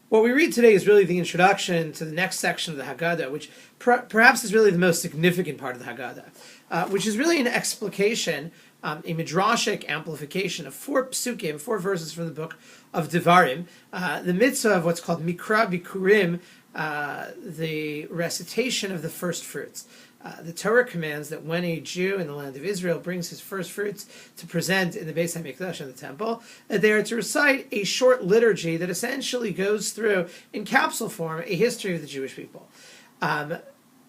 What we read today is really the introduction to the next section of the Haggadah, which perhaps is really the most significant part of the Haggadah, which is really an explication, a midrashic amplification of 4 psukim, 4 verses from the book of Devarim, the mitzvah of what's called Mikra Bikurim, the recitation of the first fruits. The Torah commands that when a Jew in the land of Israel brings his first fruits to present in the Beis HaMikdash in the temple, that they are to recite a short liturgy that essentially goes through, in capsule form, a history of the Jewish people.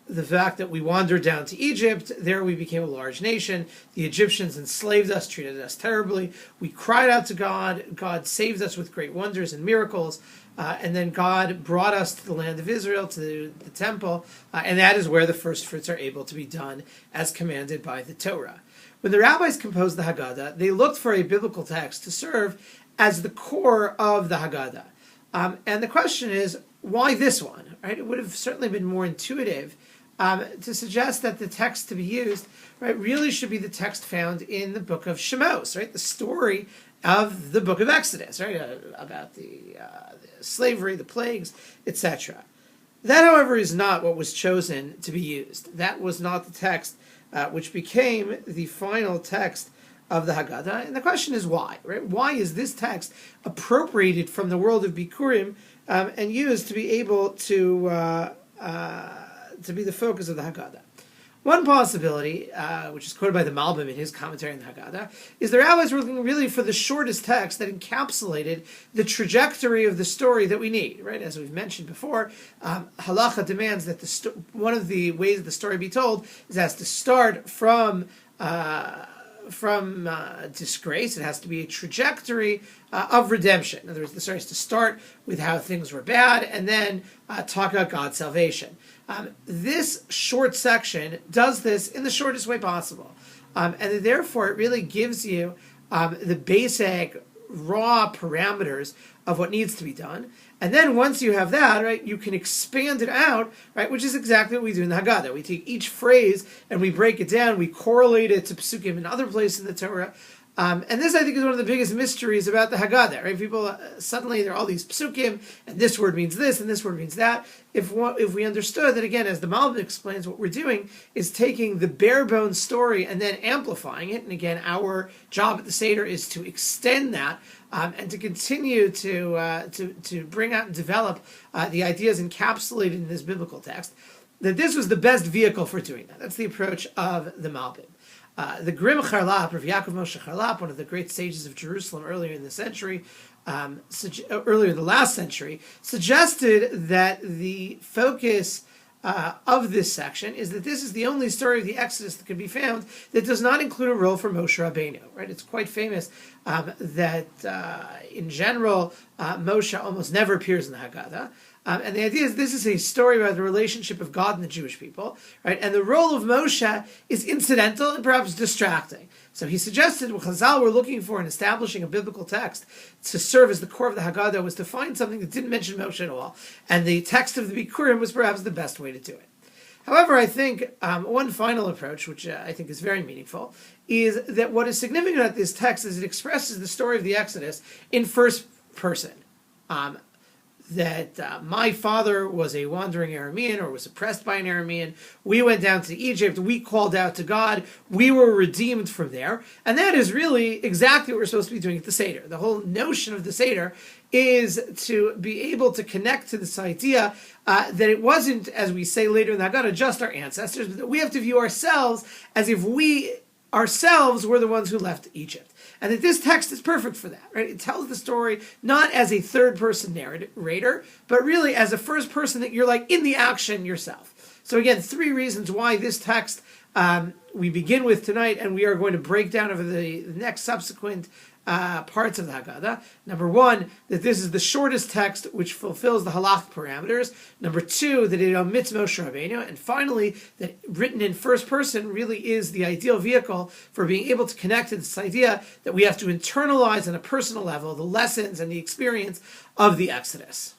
The fact that we wandered down to Egypt, there we became a large nation. The Egyptians enslaved us, treated us terribly. We cried out to God. God saved us with great wonders and miracles. And then God brought us to the land of Israel, to the temple, and that is where the first fruits are able to be done as commanded by the Torah. When the rabbis composed the Haggadah, they looked for a biblical text to serve as the core of the Haggadah. And the question is, why this one? Right? It would have certainly been more intuitive to suggest that the text to be used, right, really should be the text found in the book of Shemos, right, the story of the book of Exodus, right, about the slavery, the plagues, etc. That, however, is not what was chosen to be used. That was not the text which became the final text of the Haggadah. And the question is why, right? Why is this text appropriated from the world of Bikurim and used to be able to be the focus of the Haggadah? One possibility, which is quoted by the Malbim in his commentary on the Haggadah, is the rabbis were looking really for the shortest text that encapsulated the trajectory of the story that we need. Right, as we've mentioned before, halacha demands that one of the ways the story be told is it has to start from disgrace. It has to be a trajectory of redemption. In other words, the story has to start with how things were bad and then talk about God's salvation. This short section does this in the shortest way possible. And therefore, it really gives you the basic raw parameters of what needs to be done. And then once you have that, right, you can expand it out, right, which is exactly what we do in the Haggadah. We take each phrase and we break it down, we correlate it to psukim in other places in the Torah. And this, I think, is one of the biggest mysteries about the Haggadah, right? People, suddenly there are all these psukim, and this word means this, and this word means that. If we understood that, again, as the Malbim explains, what we're doing is taking the bare bones story and then amplifying it. And again, our job at the Seder is to extend that and to continue to bring out and develop the ideas encapsulated in this biblical text, that this was the best vehicle for doing that. That's the approach of the Malbim. The Grim Charlap, Rav Yaakov Moshe Charlap, one of the great sages of Jerusalem earlier in the century, earlier in the last century, suggested that the focus of this section is that this is the only story of the Exodus that can be found that does not include a role for Moshe Rabbeinu. Right? It's quite famous that in general Moshe almost never appears in the Haggadah. And the idea is this is a story about the relationship of God and the Jewish people, right? And the role of Moshe is incidental and perhaps distracting. So he suggested what Chazal were looking for in establishing a biblical text to serve as the core of the Haggadah was to find something that didn't mention Moshe at all. And the text of the Bikurim was perhaps the best way to do it. However, I think one final approach, which I think is very meaningful, is that what is significant about this text is it expresses the story of the Exodus in first person. That my father was a wandering Aramean or was oppressed by an Aramean. We went down to Egypt. We called out to God. We were redeemed from there. And that is really exactly what we're supposed to be doing at the Seder. The whole notion of the Seder is to be able to connect to this idea that it wasn't, as we say later in the Haggadah, just our ancestors, but that we have to view ourselves as if we ourselves were the ones who left Egypt. And that this text is perfect for that, right? It tells the story not as a third-person narrator, but really as a first person that you're like in the action yourself. So again, 3 reasons why this text we begin with tonight, and we are going to break down over the next subsequent parts of the Haggadah. Number 1, that this is the shortest text which fulfills the halach parameters. Number 2, that it omits Moshe Rabbeinu. And finally, that written in first person really is the ideal vehicle for being able to connect to this idea that we have to internalize on a personal level the lessons and the experience of the Exodus.